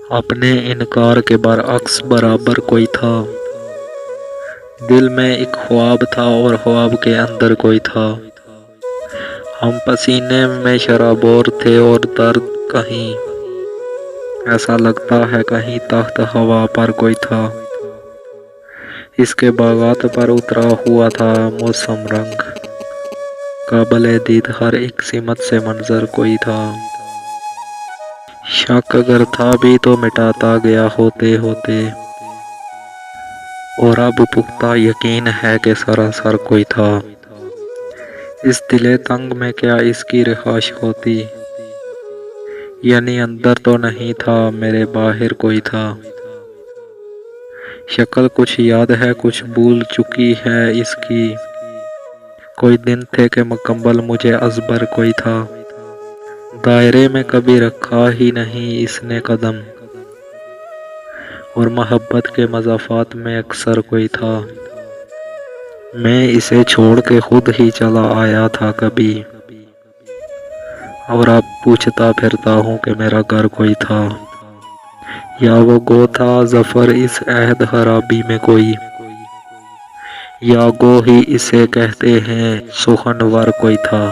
اپنے انکار کے برعکس برابر کوئی تھا۔ دل میں ایک خواب تھا اور خواب کے اندر کوئی تھا۔ ہم پسینے میں شرابور تھے اور درد کہیں، ایسا لگتا ہے کہیں تحت ہوا پر کوئی تھا۔ اس کے باغات پر اترا ہوا تھا موسم رنگ، قابل دید ہر ایک سمت سے منظر کوئی تھا۔ شک اگر تھا بھی تو مٹاتا گیا ہوتے ہوتے، اور اب پختہ یقین ہے کہ سراسر کوئی تھا۔ اس دل تنگ میں کیا اس کی رہائش ہوتی، یعنی اندر تو نہیں تھا میرے باہر کوئی تھا۔ شکل کچھ یاد ہے کچھ بھول چکی ہے اس کی، کوئی دن تھے کہ مکمل مجھے ازبر کوئی تھا۔ دائرے میں کبھی رکھا ہی نہیں اس نے قدم، اور محبت کے مضافات میں اکثر کوئی تھا۔ میں اسے چھوڑ کے خود ہی چلا آیا تھا کبھی، اور اب پوچھتا پھرتا ہوں کہ میرا گھر کوئی تھا، یا وہ گو تھا ظفر اس عہد خرابی میں کوئی، یا گو ہی اسے کہتے ہیں سخنور کوئی تھا۔